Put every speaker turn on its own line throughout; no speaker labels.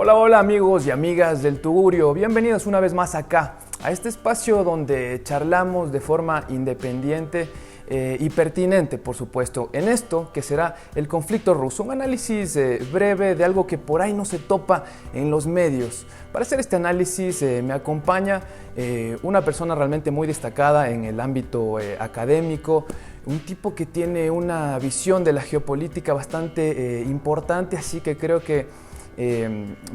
Hola, hola amigos y amigas del Tugurio, bienvenidos una vez más acá, a este espacio donde charlamos de forma independiente y pertinente, por supuesto, en esto que será el conflicto ruso, un análisis breve de algo que por ahí no se topa en los medios. Para hacer este análisis me acompaña una persona realmente muy destacada en el ámbito académico, un tipo que tiene una visión de la geopolítica bastante importante, así que creo que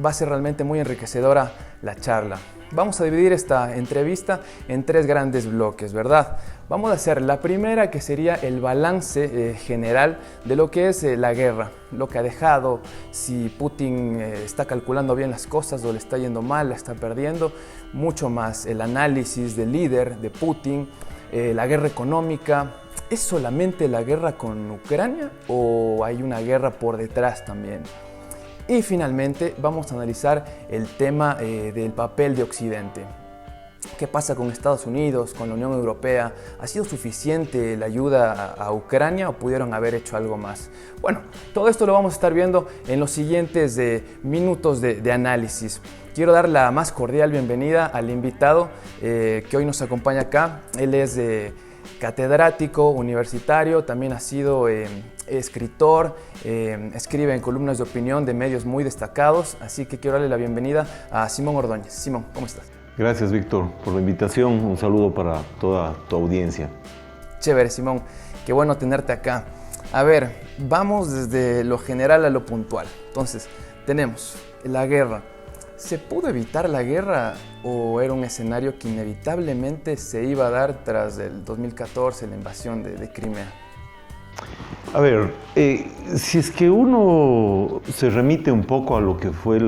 va a ser realmente muy enriquecedora la charla. Vamos a dividir esta entrevista en tres grandes bloques, ¿verdad? Vamos a hacer la primera, que sería el balance general de lo que es la guerra, lo que ha dejado, si Putin está calculando bien las cosas o le está yendo mal, la está perdiendo, mucho más el análisis del líder, de Putin, la guerra económica. ¿Es solamente la guerra con Ucrania o hay una guerra por detrás también? Y finalmente vamos a analizar el tema del papel de Occidente. ¿Qué pasa con Estados Unidos, con la Unión Europea? ¿Ha sido suficiente la ayuda a Ucrania o pudieron haber hecho algo más? Bueno, todo esto lo vamos a estar viendo en los siguientes minutos de análisis. Quiero dar la más cordial bienvenida al invitado que hoy nos acompaña acá. Él es catedrático universitario, también ha sido escritor, escribe en columnas de opinión de medios muy destacados, así que quiero darle la bienvenida a Simón Ordóñez. Simón, ¿cómo estás?
Gracias, Víctor, por la invitación. Un saludo para toda tu audiencia.
Chévere, Simón, qué bueno tenerte acá. A ver, vamos desde lo general a lo puntual. Entonces, tenemos la guerra. ¿Se pudo evitar la guerra o era un escenario que inevitablemente se iba a dar tras el 2014, la invasión de Crimea?
A ver, si es que uno se remite un poco a lo que fue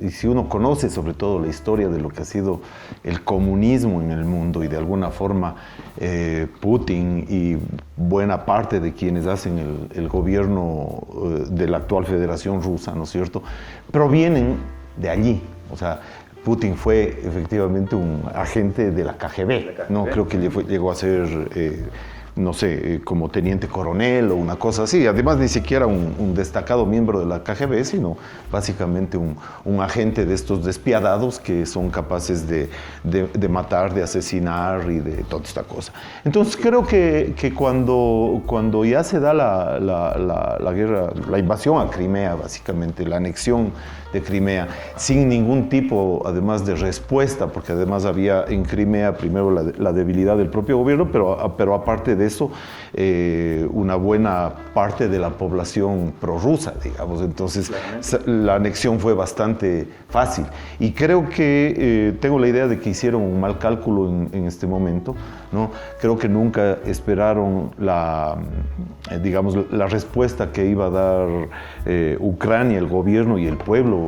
y si uno conoce sobre todo la historia de lo que ha sido el comunismo en el mundo y de alguna forma Putin y buena parte de quienes hacen el gobierno de la actual Federación Rusa, ¿no es cierto?, provienen de allí. O sea, Putin fue efectivamente un agente de la KGB, ¿no? Creo que llegó a ser, no sé, como teniente coronel o una cosa así. Además, ni siquiera un destacado miembro de la KGB, sino básicamente un agente de estos despiadados que son capaces de matar, de asesinar y de toda esta cosa. Entonces, creo que cuando ya se da la guerra, la invasión a Crimea, básicamente, la anexión de Crimea, sin ningún tipo, además de respuesta, porque además había en Crimea primero la debilidad del propio gobierno, pero aparte de eso, una buena parte de la población prorrusa, digamos. Entonces, la anexión fue bastante fácil. Y creo que tengo la idea de que hicieron un mal cálculo en este momento, ¿no? Creo que nunca esperaron la respuesta que iba a dar Ucrania, el gobierno y el pueblo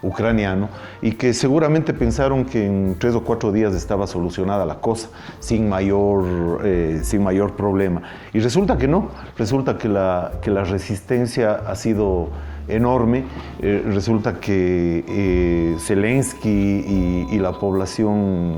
ucraniano, y que seguramente pensaron que en 3 o 4 días estaba solucionada la cosa, sin mayor problema. Y resulta que no, resulta que la resistencia ha sido enorme. Resulta que Zelensky y la población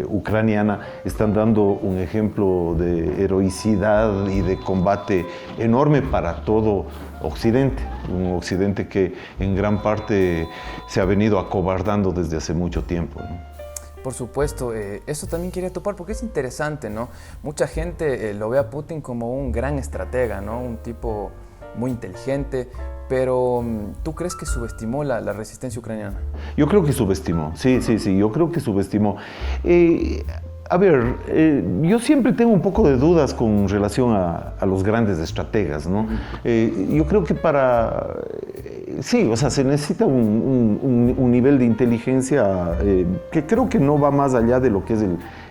ucraniana están dando un ejemplo de heroicidad y de combate enorme para todo Occidente, un Occidente que en gran parte se ha venido acobardando desde hace mucho tiempo, ¿no?
Por supuesto, eso también quería topar porque es interesante, ¿no? Mucha gente lo ve a Putin como un gran estratega, ¿no? Un tipo muy inteligente, pero ¿tú crees que subestimó la resistencia ucraniana?
Yo creo que subestimó, sí, yo creo que subestimó. A ver, yo siempre tengo un poco de dudas con relación a los grandes estrategas, ¿no? Yo creo que sí, o sea, se necesita un nivel de inteligencia que creo que no va más allá de lo que es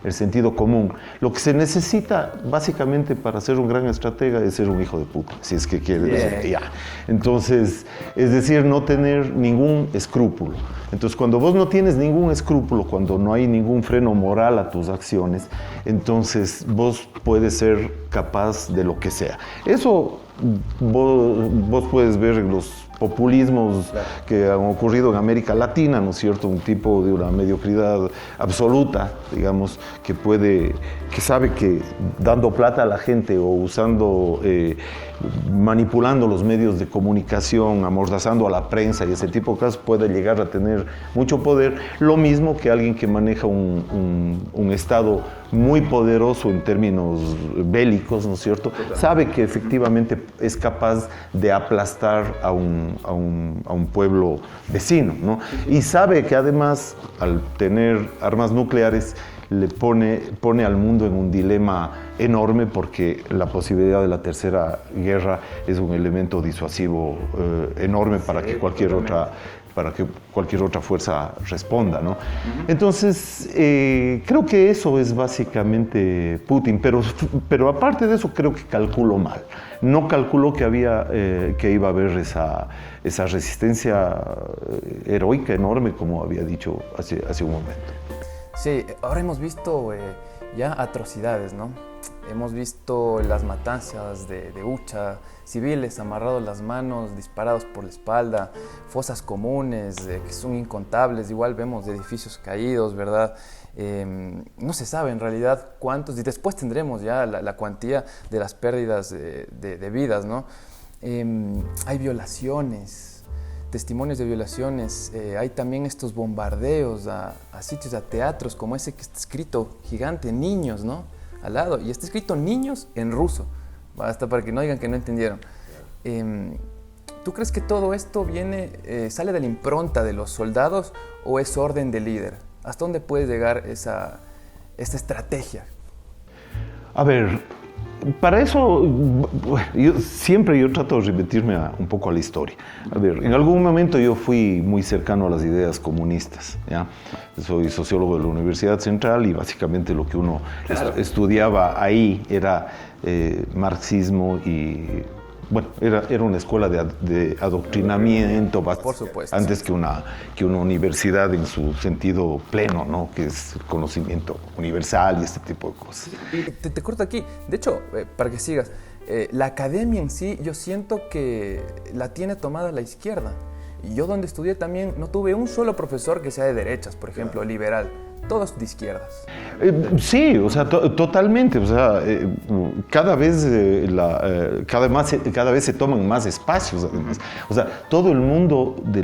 el sentido común. Lo que se necesita básicamente para ser un gran estratega es ser un hijo de puta, si es que quieres. Ya. Entonces, es decir, no tener ningún escrúpulo. Entonces, cuando vos no tienes ningún escrúpulo, cuando no hay ningún freno moral a tus acciones, entonces vos puedes ser capaz de lo que sea. Eso vos puedes ver en los populismos que han ocurrido en América Latina, ¿no es cierto? Un tipo de una mediocridad absoluta, digamos, que sabe que dando plata a la gente o usando, manipulando los medios de comunicación, amordazando a la prensa y ese tipo de cosas puede llegar a tener mucho poder, lo mismo que alguien que maneja un Estado muy poderoso en términos bélicos, ¿no es cierto? Sabe que efectivamente es capaz de aplastar a un pueblo vecino, ¿no? Y sabe que además, al tener armas nucleares, le pone al mundo en un dilema enorme porque la posibilidad de la tercera guerra es un elemento disuasivo enorme para que cualquier otra fuerza responda, ¿no? Entonces, creo que eso es básicamente Putin, pero aparte de eso creo que calculó mal. No calculó que iba a haber esa resistencia heroica enorme, como había dicho hace un momento.
Sí, ahora hemos visto ya atrocidades, ¿no? Hemos visto las matanzas de Bucha, civiles amarrados las manos, disparados por la espalda, fosas comunes que son incontables, igual vemos edificios caídos, ¿verdad? No se sabe en realidad cuántos, y después tendremos ya la cuantía de las pérdidas de vidas, ¿no? Hay violaciones, testimonios de violaciones, hay también estos bombardeos a sitios, a teatros, como ese que está escrito gigante, niños, ¿no? Al lado, y está escrito niños en ruso, hasta para que no digan que no entendieron. ¿Tú crees que todo esto sale de la impronta de los soldados o es orden de líder? ¿Hasta dónde puede llegar esta estrategia?
A ver, para eso yo trato de remitirme un poco a la historia. A ver, en algún momento yo fui muy cercano a las ideas comunistas, ¿ya? Soy sociólogo de la Universidad Central y básicamente lo que uno estudiaba ahí era marxismo y, bueno, era una escuela de adoctrinamiento,
por supuesto,
antes que una universidad en su sentido pleno, ¿no? Que es el conocimiento universal y este tipo de cosas.
Y te corto aquí, de hecho, para que sigas, la academia en sí, yo siento que la tiene tomada la izquierda. Y yo donde estudié también no tuve un solo profesor que sea de derechas, por ejemplo, liberal. Todos de izquierdas.
Sí, o sea, totalmente. O sea, cada vez se toman más espacios, además. O sea, todo el mundo de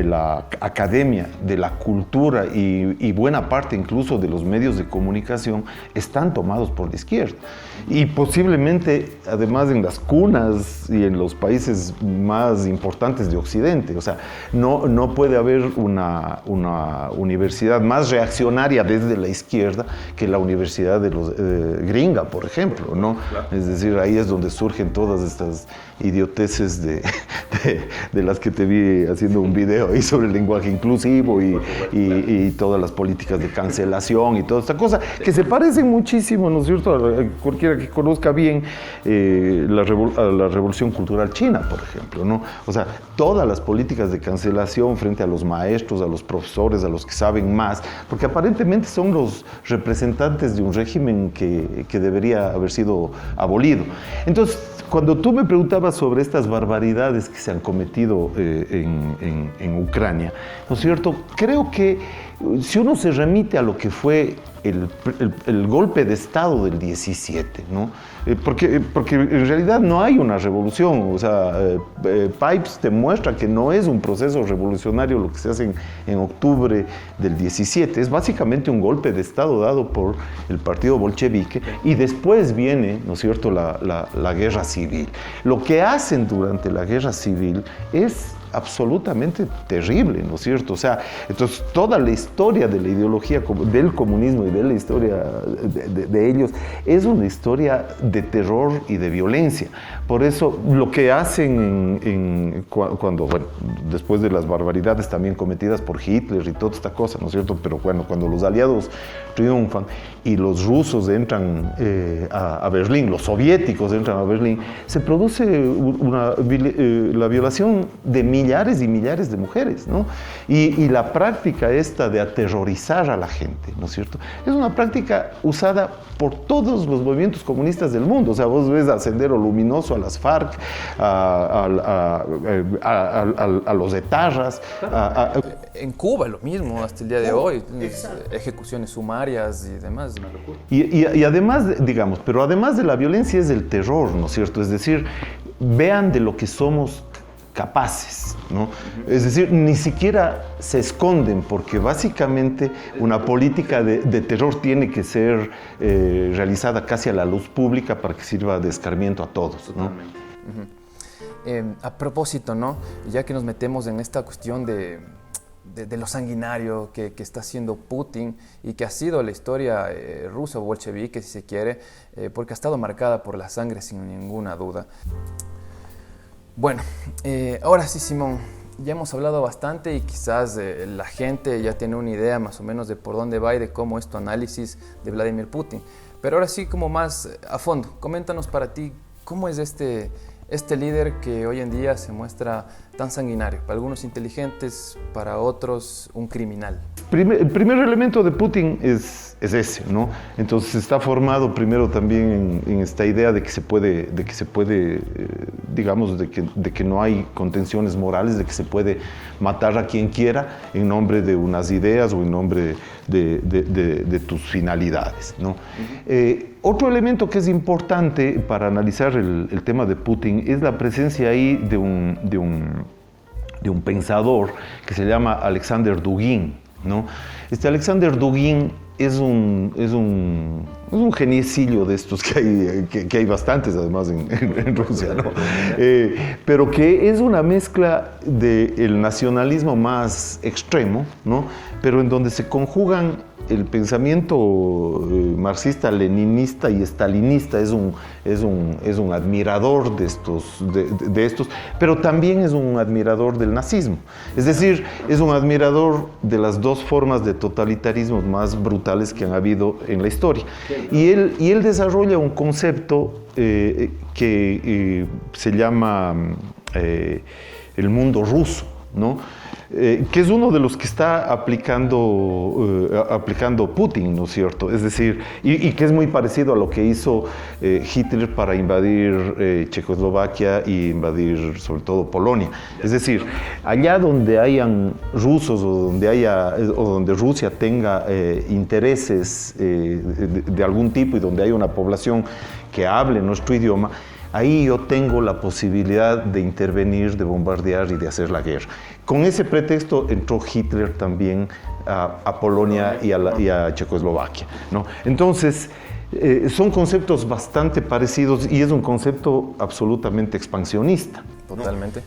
la academia, de la cultura y buena parte incluso de los medios de comunicación están tomados por la izquierda. Y posiblemente, además, en las cunas y en los países más importantes de Occidente. O sea, no puede haber una universidad más reaccionaria desde la izquierda que la universidad de los gringa, por ejemplo, ¿no? Claro. Es decir, ahí es donde surgen todas estas idioteces de las que te vi haciendo un video ahí sobre el lenguaje inclusivo y todas las políticas de cancelación y toda esta cosa, que se parecen muchísimo, ¿no es cierto?, a cualquiera que conozca bien a la revolución cultural china, por ejemplo, ¿no? O sea, todas las políticas de cancelación frente a los maestros, a los profesores, a los que saben más, porque aparentemente son los representantes de un régimen que debería haber sido abolido. Entonces, cuando tú me preguntabas sobre estas barbaridades que se han cometido en Ucrania, ¿no es cierto? Creo que si uno se remite a lo que fue el golpe de Estado del 17, ¿no? Porque en realidad no hay una revolución, o sea, Pipes te muestra que no es un proceso revolucionario lo que se hace en octubre del 17, es básicamente un golpe de Estado dado por el partido bolchevique y después viene, ¿no es cierto?, la guerra civil. Lo que hacen durante la guerra civil es absolutamente terrible, ¿no es cierto? O sea, entonces toda la historia de la ideología del comunismo y de la historia de ellos es una historia de terror y de violencia. Por eso lo que hacen cuando, bueno, después de las barbaridades también cometidas por Hitler y toda esta cosa, ¿no es cierto? Pero bueno, cuando los aliados triunfan y los rusos entran a Berlín, los soviéticos entran a Berlín, se produce la violación de millones millares y millares de mujeres, ¿no? Y la práctica esta de aterrorizar a la gente, ¿no es cierto? Es una práctica usada por todos los movimientos comunistas del mundo. O sea, vos ves a Sendero Luminoso, a las FARC, a los etarras.
En Cuba lo mismo, hasta el día de hoy, ejecuciones sumarias y demás. Es una locura.
Y además, digamos, pero además de la violencia es el terror, ¿no es cierto? Es decir, vean de lo que somos capaces, ¿no? Es decir, ni siquiera se esconden, porque básicamente una política de terror tiene que ser realizada casi a la luz pública para que sirva de escarmiento a todos, ¿no?
A propósito, ¿no? Ya que nos metemos en esta cuestión de lo sanguinario que está haciendo Putin y que ha sido la historia rusa o bolchevique, si se quiere, porque ha estado marcada por la sangre sin ninguna duda. Bueno, ahora sí, Simón, ya hemos hablado bastante y quizás la gente ya tiene una idea más o menos de por dónde va y de cómo es tu análisis de Vladimir Putin. Pero ahora sí, como más a fondo, coméntanos para ti, ¿cómo es este líder que hoy en día se muestra tan sanguinario? Para algunos inteligentes, para otros un criminal.
El primer elemento de Putin es ese, ¿no? Entonces está formado primero también en esta idea de que se puede, digamos, de que no hay contenciones morales, de que se puede matar a quien quiera en nombre de unas ideas o en nombre de tus finalidades, ¿no? Otro elemento que es importante para analizar el tema de Putin es la presencia ahí de un pensador que se llama Alexander Dugin, ¿no? Este Alexander Dugin es un geniecillo de estos que hay bastantes además en Rusia, ¿no? Pero que es una mezcla del nacionalismo más extremo, ¿no? Pero en donde se conjugan el pensamiento marxista-leninista y estalinista. Es un admirador de estos, pero también es un admirador del nazismo. Es decir, es un admirador de las dos formas de totalitarismo más brutales que han habido en la historia. Y él desarrolla un concepto que se llama el mundo ruso, ¿no? Que es uno de los que está aplicando Putin, ¿no es cierto? Es decir, y que es muy parecido a lo que hizo Hitler para invadir Checoslovaquia y invadir sobre todo Polonia. Es decir, allá donde hayan rusos o donde Rusia tenga intereses de algún tipo y donde haya una población que hable nuestro idioma, ahí yo tengo la posibilidad de intervenir, de bombardear y de hacer la guerra. Con ese pretexto entró Hitler también a Polonia y a Checoslovaquia, ¿no? Entonces, son conceptos bastante parecidos y es un concepto absolutamente expansionista.
Totalmente.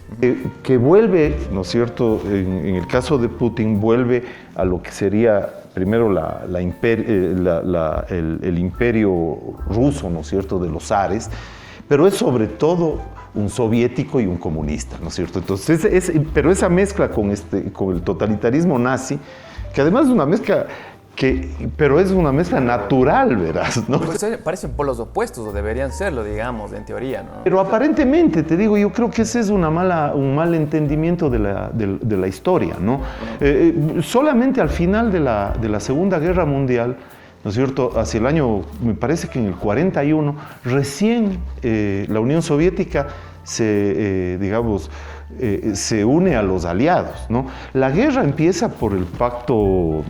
Que vuelve, ¿no es cierto?, en el caso de Putin, vuelve a lo que sería primero el imperio ruso, ¿no es cierto?, de los zares, pero es sobre todo un soviético y un comunista, ¿no es cierto? Entonces, pero esa mezcla con el totalitarismo nazi, que además es una mezcla pero es una mezcla natural, verás, ¿no?
Pues parecen polos opuestos, o deberían serlo, digamos, en teoría, ¿no?
Pero aparentemente, te digo, yo creo que ese es un mal entendimiento de la historia, ¿no? Solamente al final de la Segunda Guerra Mundial, ¿no es cierto?, hacia el año, me parece que en el 41, recién la Unión Soviética se une a los aliados, ¿no? La guerra empieza por el pacto...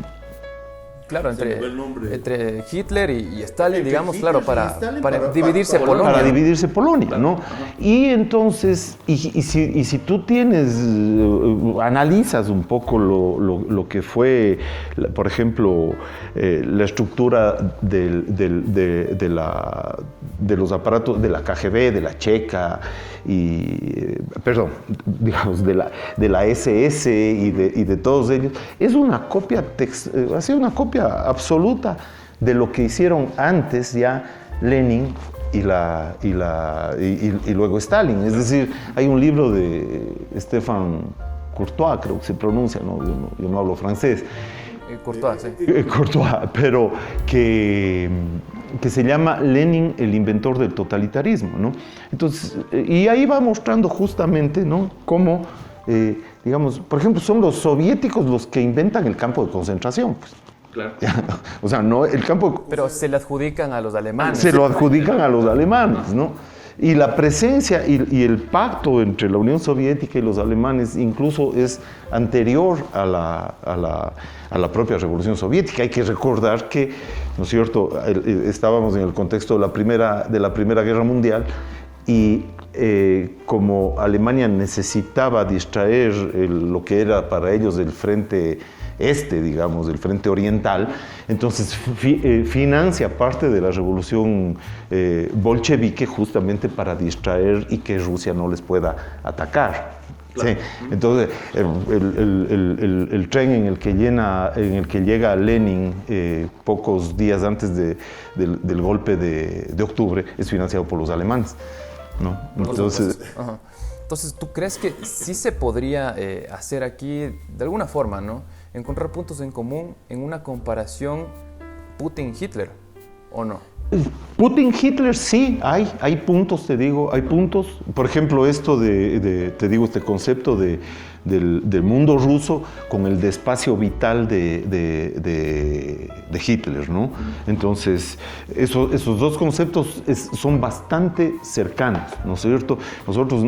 Claro, entre Hitler y Stalin, digamos, claro, para dividirse Polonia.
Para dividirse Polonia, ¿no? Y entonces, si tú analizas un poco lo que fue, por ejemplo, la estructura de los aparatos de la KGB, de la Checa, digamos, de la SS y de todos ellos, es una copia, ha sido una copia absoluta de lo que hicieron antes ya Lenin y luego Stalin. Es decir, hay un libro de Stéphane Courtois, creo que se pronuncia, ¿no? Yo no hablo francés.
Courtois, sí.
Courtois, pero que se llama Lenin, el inventor del totalitarismo, ¿no? Entonces, y ahí va mostrando justamente, ¿no?, cómo digamos, por ejemplo, son los soviéticos los que inventan el campo de concentración, pues.
Claro.
O sea, no el campo...
Pero se le adjudican a los alemanes.
Se lo adjudican a los alemanes, ¿no? Y la presencia y el pacto entre la Unión Soviética y los alemanes incluso es anterior a la propia Revolución Soviética. Hay que recordar que, ¿no es cierto?, estábamos en el contexto de la Primera Guerra Mundial y como Alemania necesitaba distraer lo que era para ellos el frente digamos, del frente oriental, entonces financia parte de la revolución bolchevique justamente para distraer y que Rusia no les pueda atacar. Claro. Sí. Entonces, el tren en el que llega Lenin pocos días antes del golpe de octubre es financiado por los alemanes, ¿no? Entonces,
entonces, ¿tú crees que sí se podría hacer aquí de alguna forma, ¿no?, encontrar puntos en común en una comparación Putin-Hitler, ¿o no?
Putin-Hitler sí, hay puntos, te digo, hay puntos. Por ejemplo, esto te digo, este concepto del mundo ruso con el de espacio vital de Hitler, ¿no? Entonces, esos dos conceptos son bastante cercanos, ¿no es cierto? Nosotros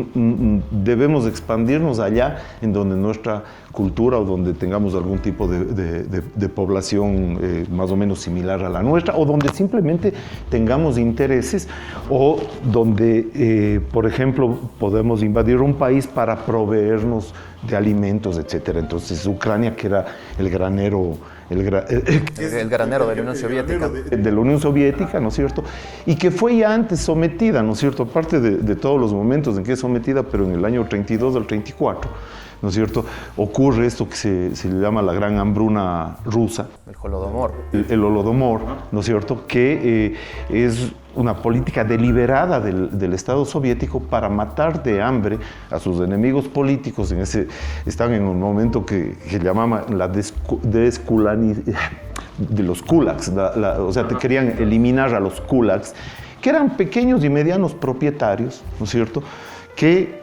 debemos expandirnos allá en donde nuestra cultura o donde tengamos algún tipo de población más o menos similar a la nuestra, o donde simplemente tengamos intereses, o donde, por ejemplo, podemos invadir un país para proveernos de alimentos, etcétera. Entonces, Ucrania, que era el granero de
la Unión Soviética.
De la Unión Soviética, ¿no es cierto? Y que fue ya antes sometida, ¿no es cierto? Aparte de todos los momentos en que es sometida, pero en el año 32 al 34, ¿no es cierto?, ocurre esto que se le llama la gran hambruna rusa.
El Holodomor.
El Holodomor, ¿no es cierto?, que es una política deliberada del Estado soviético para matar de hambre a sus enemigos políticos. Están en un momento que llamaban la de los kulaks, o sea, te querían eliminar a los kulaks, que eran pequeños y medianos propietarios, ¿no es cierto?, que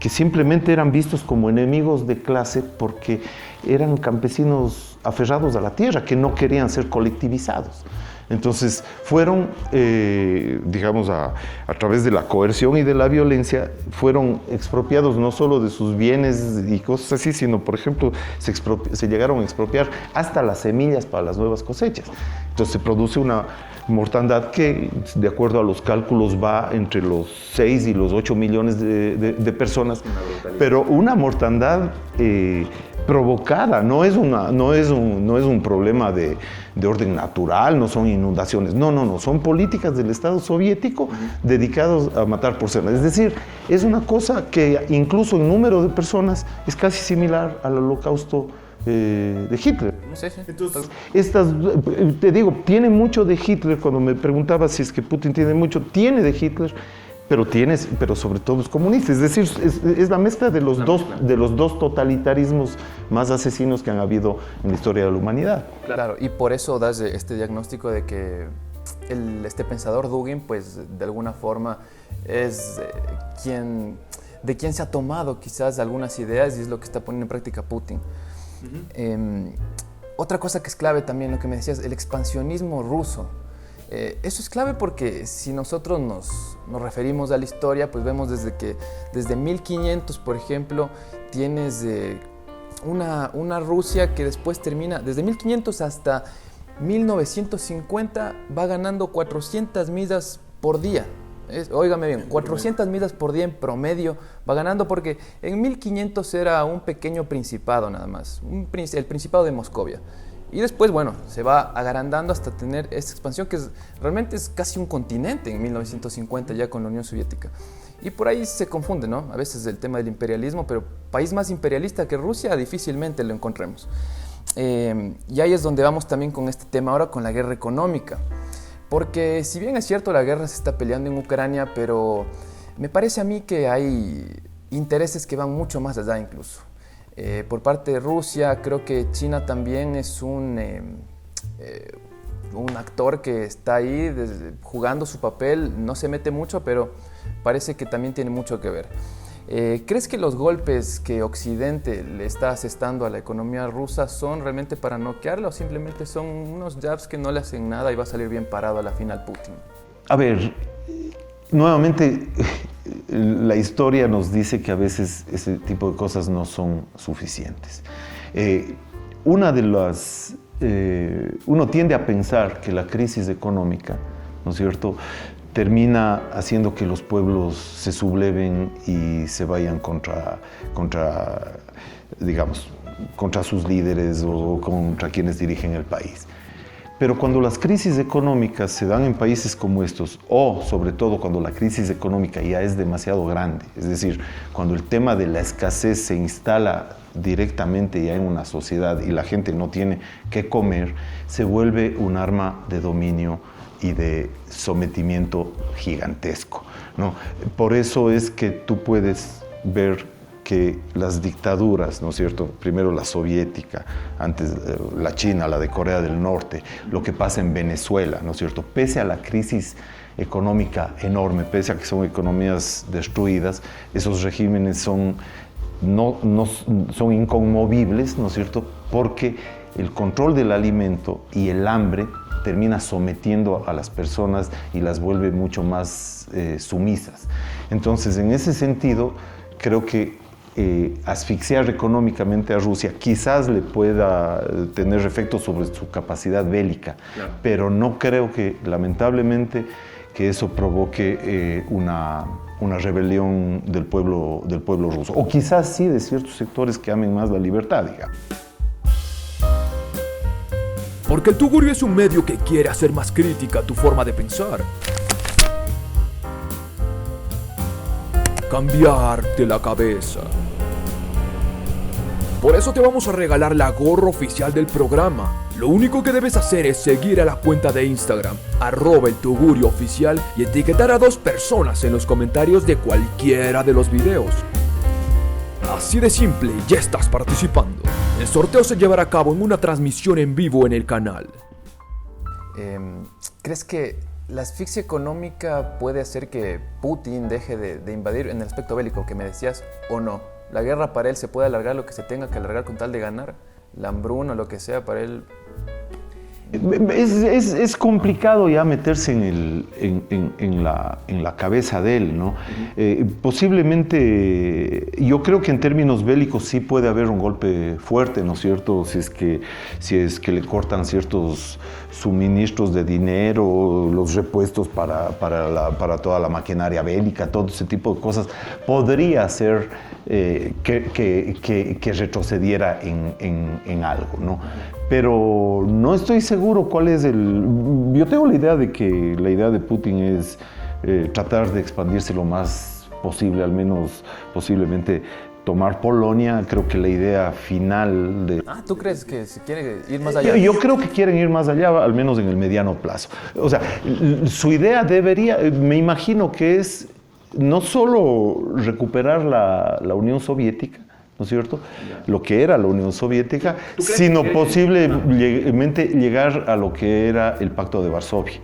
simplemente eran vistos como enemigos de clase porque eran campesinos aferrados a la tierra, que no querían ser colectivizados. Entonces fueron, digamos, a través de la coerción y de la violencia, fueron expropiados no solo de sus bienes y cosas así, sino, por ejemplo, se llegaron a expropiar hasta las semillas para las nuevas cosechas. Entonces se produce una mortandad que, de acuerdo a los cálculos, va entre los 6 y los 8 millones de personas, pero una mortandad provocada, no es un problema de orden natural, no son inundaciones, no, son políticas del Estado soviético dedicados a matar por cena. Es decir, es una cosa que incluso en número de personas es casi similar al holocausto de Hitler.
Sí.
Entonces, te digo, tiene mucho de Hitler. Cuando me preguntaba si es que Putin tiene mucho, tiene de Hitler, pero sobre todo es comunista. Es decir, es la mezcla de los dos totalitarismos más asesinos que han habido en la historia de la humanidad.
Claro, y por eso das este diagnóstico de que este pensador Dugin, pues de alguna forma es de quien se ha tomado quizás algunas ideas y es lo que está poniendo en práctica Putin. Otra cosa que es clave también, lo que me decías, el expansionismo ruso. Eso es clave porque si nosotros nos referimos a la historia, pues vemos desde 1500, por ejemplo, tienes una Rusia que después termina, desde 1500 hasta 1950 va ganando 400 millas por día. Óigame bien, 400 millas por día en promedio va ganando, porque en 1500 era un pequeño principado nada más, el Principado de Moscovia. Y después, bueno, se va agrandando hasta tener esta expansión que realmente es casi un continente en 1950 ya con la Unión Soviética. Y por ahí se confunde, ¿no? A veces el tema del imperialismo, pero país más imperialista que Rusia difícilmente lo encontremos. Y ahí es donde vamos también con este tema ahora, con la guerra económica. Porque si bien es cierto, la guerra se está peleando en Ucrania, pero me parece a mí que hay intereses que van mucho más allá incluso. Por parte de Rusia, creo que China también es un actor que está ahí jugando su papel, no se mete mucho, pero parece que también tiene mucho que ver. ¿Crees que los golpes que Occidente le está asestando a la economía rusa son realmente para noquearla o simplemente son unos jabs que no le hacen nada y va a salir bien parado a la final Putin?
A ver, nuevamente la historia nos dice que a veces ese tipo de cosas no son suficientes. Uno tiende a pensar que la crisis económica, ¿no es cierto?, termina haciendo que los pueblos se subleven y se vayan contra sus líderes o contra quienes dirigen el país. Pero cuando las crisis económicas se dan en países como estos, o sobre todo cuando la crisis económica ya es demasiado grande, es decir, cuando el tema de la escasez se instala directamente ya en una sociedad y la gente no tiene qué comer, se vuelve un arma de dominio y de sometimiento gigantesco, ¿no? Por eso es que tú puedes ver que las dictaduras, ¿no es cierto?, primero la soviética, antes la China, la de Corea del Norte, lo que pasa en Venezuela, ¿no es cierto?, pese a la crisis económica enorme, pese a que son economías destruidas, esos regímenes son inconmovibles, ¿no es cierto?, porque el control del alimento y el hambre termina sometiendo a las personas y las vuelve mucho más sumisas. Entonces, en ese sentido, creo que asfixiar económicamente a Rusia quizás le pueda tener efectos sobre su capacidad bélica, claro, pero no creo que, lamentablemente, que eso provoque una rebelión del pueblo ruso. O quizás sí de ciertos sectores que amen más la libertad, digamos.
Porque el Tugurio es un medio que quiere hacer más crítica tu forma de pensar. Cambiarte la cabeza. Por eso te vamos a regalar la gorra oficial del programa. Lo único que debes hacer es seguir a la cuenta de Instagram, @elTugurioOficial, y etiquetar a 2 personas en los comentarios de cualquiera de los videos. Así de simple, ya estás participando. El sorteo se llevará a cabo en una transmisión en vivo en el canal.
¿Crees que la asfixia económica puede hacer que Putin deje de invadir en el aspecto bélico que me decías o no? ¿La guerra para él se puede alargar lo que se tenga que alargar con tal de ganar? ¿La hambruna o lo que sea para él?
Es complicado ya meterse en la cabeza de él, ¿no? Posiblemente, yo creo que en términos bélicos sí puede haber un golpe fuerte, ¿no es cierto? Si es que le cortan ciertos suministros de dinero, los repuestos para toda la maquinaria bélica, todo ese tipo de cosas, podría ser que retrocediera en algo, ¿no? Pero no estoy seguro cuál es Yo tengo la idea de que la idea de Putin es tratar de expandirse lo más posible, al menos posiblemente tomar Polonia. Creo que la idea final de...
¿Tú crees que se quiere ir más allá?
Yo creo que quieren ir más allá, al menos en el mediano plazo. O sea, su idea me imagino que es no solo recuperar la Unión Soviética, ¿no es cierto?, lo que era la Unión Soviética, sino posiblemente llegar a lo que era el Pacto de Varsovia,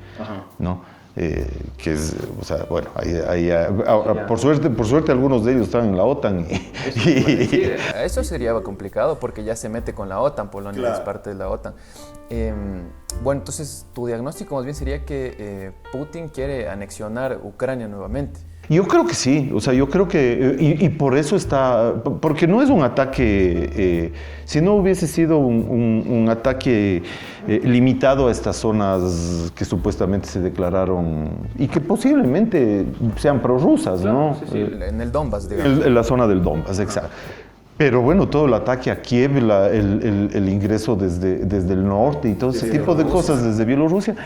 ¿no? Que es, o sea, bueno, por suerte algunos de ellos están en la OTAN.
Eso sería complicado porque ya se mete con la OTAN, Polonia, claro, es parte de la OTAN. Bueno, entonces tu diagnóstico más bien sería que Putin quiere anexionar Ucrania nuevamente.
Yo creo que sí, o sea, yo creo que, y por eso porque no es un ataque, si no hubiese sido un ataque limitado a estas zonas que supuestamente se declararon y que posiblemente sean prorrusas, ¿no?
Sí, en el Donbass, digamos.
En la zona del Donbass, exacto. Pero bueno, todo el ataque a Kiev, el ingreso desde el norte y todo ese tipo de cosas desde Bielorrusia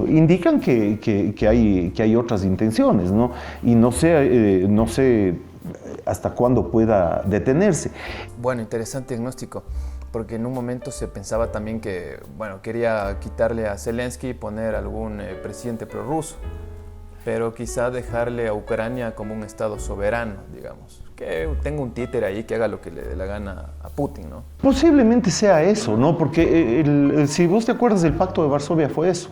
indican que hay otras intenciones, ¿no? Y no sé hasta cuándo pueda detenerse.
Bueno, interesante diagnóstico, porque en un momento se pensaba también que, bueno, quería quitarle a Zelensky y poner algún presidente prorruso, pero quizá dejarle a Ucrania como un estado soberano, digamos. Que tenga un títere ahí que haga lo que le dé la gana a Putin, ¿no?
Posiblemente sea eso, ¿no? Porque si vos te acuerdas, el Pacto de Varsovia fue eso,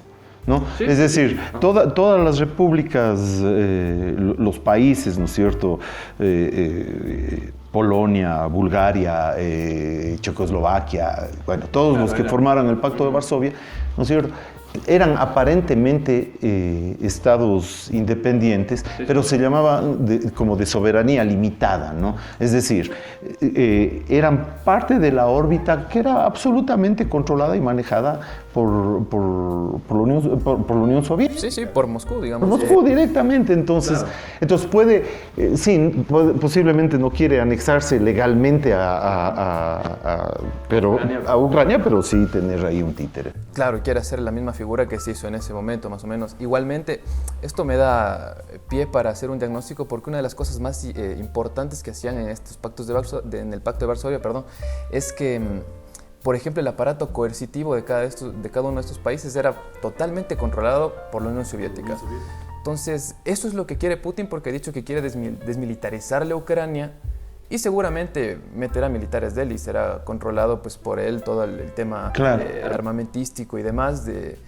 ¿no?
Sí.
Es decir, todas las repúblicas, los países, ¿no es cierto? Polonia, Bulgaria, Checoslovaquia, bueno, todos los que formaron el Pacto de Varsovia, ¿no es cierto?, eran aparentemente estados independientes, pero se llamaba como de soberanía limitada, ¿no? Es decir, eran parte de la órbita que era absolutamente controlada y manejada por la Unión Soviética.
Sí, por Moscú, digamos.
Por Moscú directamente, entonces, claro. Entonces posiblemente no quiere anexarse legalmente a Ucrania, pero sí tener ahí un títere.
Claro, quiere hacer la misma figura que se hizo en ese momento, más o menos. Igualmente, esto me da pie para hacer un diagnóstico, porque una de las cosas más importantes que hacían en estos pactos en el Pacto de Varsovia, es que, por ejemplo, el aparato coercitivo de cada uno de estos países era totalmente controlado por la Unión Soviética. Entonces, eso es lo que quiere Putin, porque ha dicho que quiere desmilitarizar la Ucrania y seguramente meterá militares de él y será controlado pues, por él todo el tema armamentístico y demás, de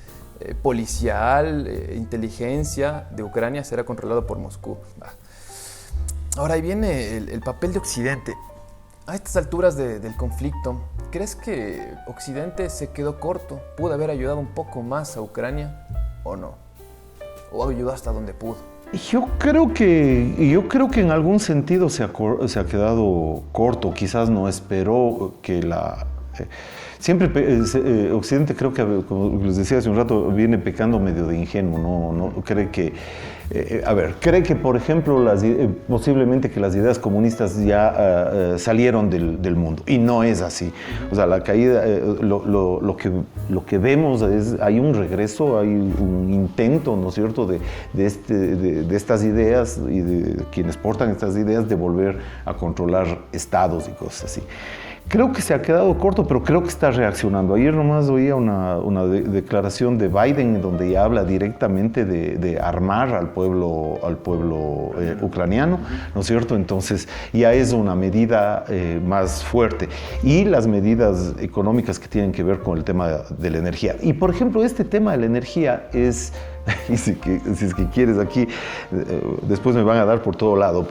policial, inteligencia de Ucrania será controlado por Moscú. Ahora ahí viene el papel de Occidente. A estas alturas del conflicto, ¿crees que Occidente se quedó corto? ¿Pudo haber ayudado un poco más a Ucrania o no? ¿O ayudó hasta donde pudo?
Yo creo que en algún sentido se ha quedado corto. Quizás no esperó que siempre Occidente, creo que, como les decía hace un rato, viene pecando medio de ingenuo, no cree que... cree que, por ejemplo, posiblemente que las ideas comunistas ya salieron del mundo, y no es así. O sea, la caída, lo que vemos es, hay un regreso, hay un intento, ¿no es cierto?, de estas ideas y de quienes portan estas ideas de volver a controlar estados y cosas así. Creo que se ha quedado corto, pero creo que está reaccionando. Ayer nomás oía una declaración de Biden donde ya habla directamente de armar al pueblo ucraniano, ¿no es cierto? Entonces ya es una medida más fuerte. Y las medidas económicas que tienen que ver con el tema de la energía. Y por ejemplo, este tema de la energía es... Y si es que quieres aquí, después me van a dar por todo lado,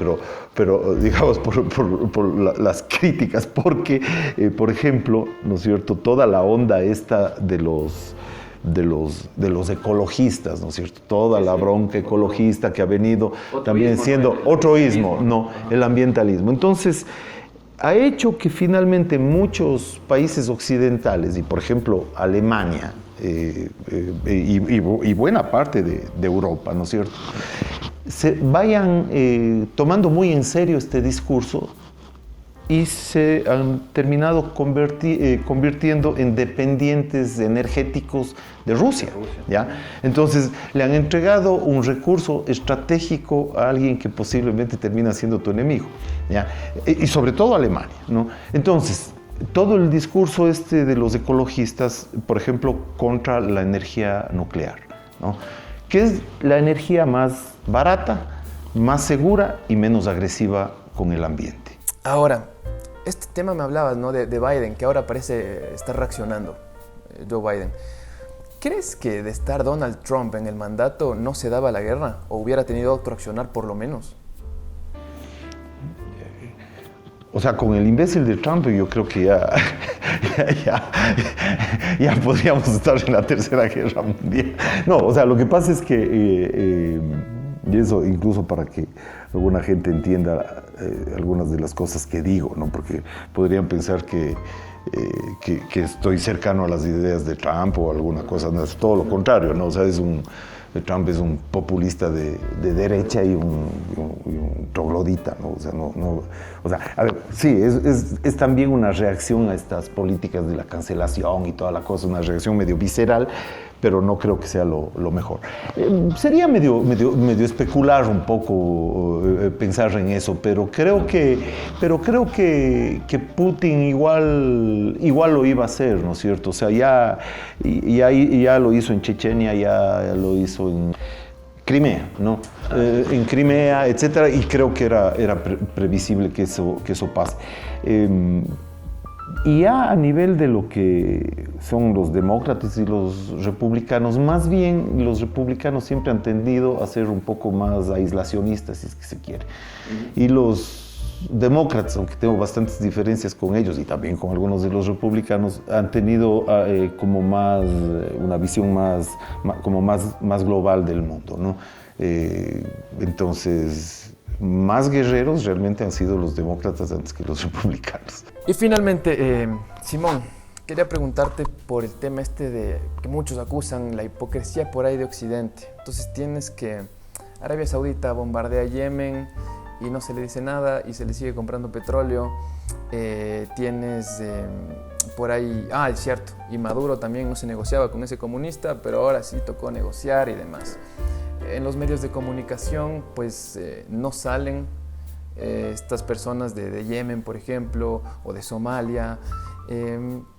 pero digamos por las críticas, porque, por ejemplo, ¿no es cierto?, toda la onda esta de los ecologistas, ¿no es cierto?, toda la bronca ecologista que ha venido también siendo otro ismo, no, el ambientalismo. Entonces, ha hecho que finalmente muchos países occidentales, y por ejemplo Alemania, y buena parte de Europa, ¿no es cierto?, se vayan tomando muy en serio este discurso y se han terminado convirtiendo en dependientes energéticos de Rusia, ¿ya? Entonces le han entregado un recurso estratégico a alguien que posiblemente termina siendo tu enemigo, ¿ya? Y sobre todo Alemania, ¿no? Entonces, todo el discurso de los ecologistas, por ejemplo, contra la energía nuclear, ¿no?, que es la energía más barata, más segura y menos agresiva con el ambiente.
Ahora, este tema me hablabas, ¿no?, de Biden, que ahora parece estar reaccionando, Joe Biden. ¿Crees que de estar Donald Trump en el mandato no se daba la guerra o hubiera tenido otro accionar por lo menos?
O sea, con el imbécil de Trump yo creo que ya podríamos estar en la Tercera Guerra Mundial. No, o sea, lo que pasa es que, y eso incluso para que alguna gente entienda algunas de las cosas que digo, ¿no?, porque podrían pensar que estoy cercano a las ideas de Trump o alguna cosa, no, es todo lo contrario, ¿no? O sea, Trump es un populista de derecha y un troglodita, ¿no? O sea, a ver, sí, es también una reacción a estas políticas de la cancelación y toda la cosa, una reacción medio visceral, pero no creo que sea lo mejor. Sería medio especular un poco pensar en eso, pero creo que Putin igual lo iba a hacer, ¿no es cierto? O sea, ya lo hizo en Chechenia, ya lo hizo en Crimea, ¿no? En Crimea, etcétera, y creo que era previsible que eso pase. Y ya a nivel de lo que son los demócratas y los republicanos, más bien los republicanos siempre han tendido a ser un poco más aislacionistas, si es que se quiere. Y los demócratas, aunque tengo bastantes diferencias con ellos y también con algunos de los republicanos, han tenido como más, una visión más global del mundo, ¿no? Entonces, más guerreros realmente han sido los demócratas antes que los republicanos.
Y finalmente, Simón, quería preguntarte por el tema este de que muchos acusan la hipocresía por ahí de Occidente. Entonces tienes que Arabia Saudita bombardea a Yemen y no se le dice nada y se le sigue comprando petróleo. Tienes por ahí, es cierto, y Maduro también no se negociaba con ese comunista, pero ahora sí tocó negociar y demás. En los medios de comunicación pues no salen estas personas de Yemen, por ejemplo, o de Somalia,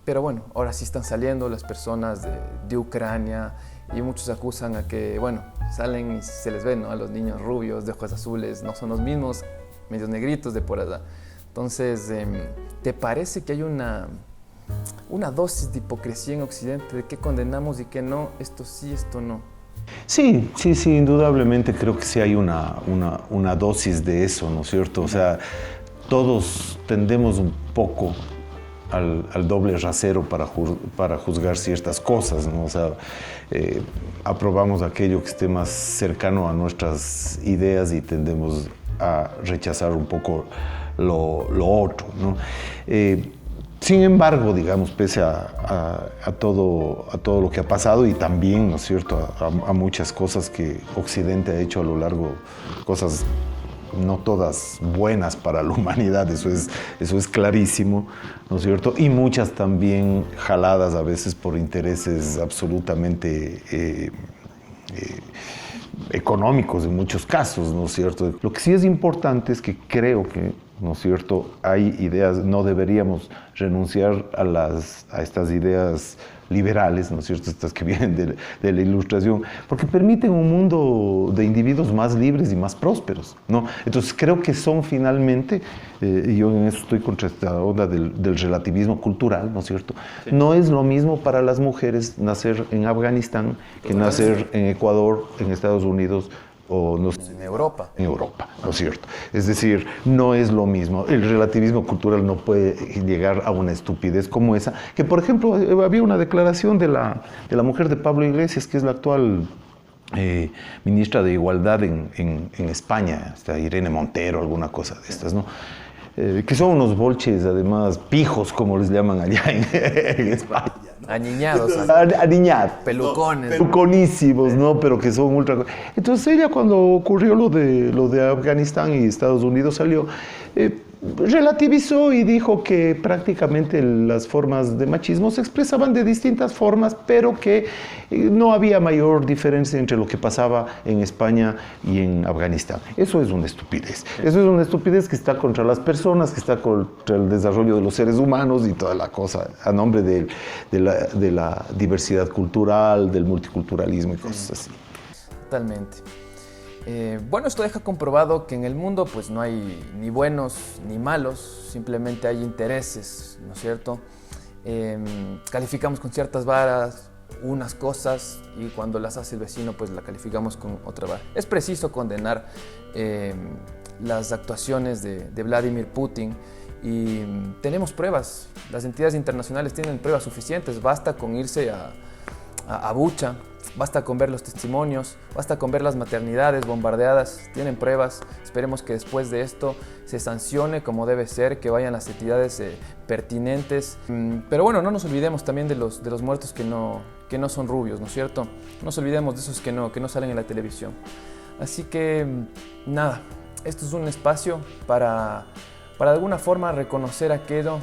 pero bueno, ahora sí están saliendo las personas de Ucrania y muchos acusan a que, bueno, salen y se les ve, ¿no?, a los niños rubios de ojos azules, no son los mismos, medios negritos de por allá. Entonces, ¿te parece que hay una dosis de hipocresía en Occidente, de qué condenamos y qué no, esto sí, esto no?
Sí, indudablemente creo que sí hay una dosis de eso, ¿no es cierto? O sea, todos tendemos un poco al doble rasero para juzgar ciertas cosas, ¿no? O sea, aprobamos aquello que esté más cercano a nuestras ideas y tendemos a rechazar un poco lo otro, ¿no? Sin embargo, digamos, pese a todo lo que ha pasado y también, ¿no es cierto?, a muchas cosas que Occidente ha hecho a lo largo, cosas no todas buenas para la humanidad, eso es clarísimo, ¿no es cierto?, y muchas también jaladas a veces por intereses absolutamente económicos en muchos casos, ¿no es cierto? Lo que sí es importante es que creo que, ¿no es cierto?, hay ideas, no deberíamos renunciar a estas ideas liberales, ¿no es cierto?, estas que vienen de la Ilustración, porque permiten un mundo de individuos más libres y más prósperos, ¿no? Entonces creo que son finalmente, y yo en eso estoy contra esta onda del relativismo cultural, ¿no es cierto? Sí. No es lo mismo para las mujeres nacer en Afganistán que nacer en Ecuador, en Estados Unidos, o no,
en Europa.
En Europa, ¿no es cierto? Es decir, no es lo mismo. El relativismo cultural no puede llegar a una estupidez como esa. Que, por ejemplo, había una declaración de la mujer de Pablo Iglesias, que es la actual ministra de Igualdad en España, Irene Montero, alguna cosa de estas, ¿no? Que son unos bolches, además, pijos, como les llaman allá en España.
Aniñados.
Aniñados.
Pelucones.
Peluconísimos, ¿no? Pero que son ultra... Entonces ella, cuando ocurrió lo de Afganistán y Estados Unidos, salió, relativizó y dijo que prácticamente las formas de machismo se expresaban de distintas formas, pero que no había mayor diferencia entre lo que pasaba en España y en Afganistán. Eso es una estupidez. Eso es una estupidez que está contra las personas, que está contra el desarrollo de los seres humanos y toda la cosa, a nombre de la diversidad cultural, del multiculturalismo y cosas así.
Totalmente. Bueno, esto deja comprobado que en el mundo pues no hay ni buenos ni malos, simplemente hay intereses, ¿no es cierto? Calificamos con ciertas varas unas cosas y cuando las hace el vecino pues la calificamos con otra vara. Es preciso condenar las actuaciones de Vladimir Putin y tenemos pruebas, las entidades internacionales tienen pruebas suficientes, basta con irse a Bucha, basta con ver los testimonios, basta con ver las maternidades bombardeadas, tienen pruebas. Esperemos que después de esto se sancione como debe ser, que vayan las entidades pertinentes. Pero bueno, no nos olvidemos también de los muertos que no son rubios, ¿no es cierto? No nos olvidemos de esos que no salen en la televisión. Así que nada, esto es un espacio para de alguna forma reconocer aquello,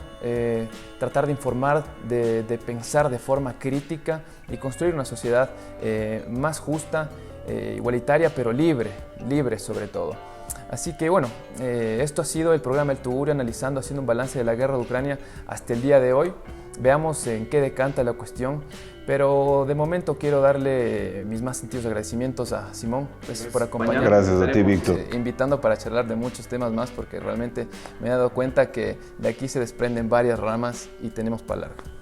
tratar de informar, de pensar de forma crítica y construir una sociedad más justa, igualitaria, pero libre sobre todo. Así que bueno, esto ha sido el programa El Tugurio analizando, haciendo un balance de la guerra de Ucrania hasta el día de hoy. veamos en qué decanta la cuestión. Pero de momento quiero darle mis más sentidos agradecimientos a Simón. Gracias por acompañarnos.
Gracias a ti, Víctor.
Invitando para charlar de muchos temas más, porque realmente me he dado cuenta que de aquí se desprenden varias ramas y tenemos para largo.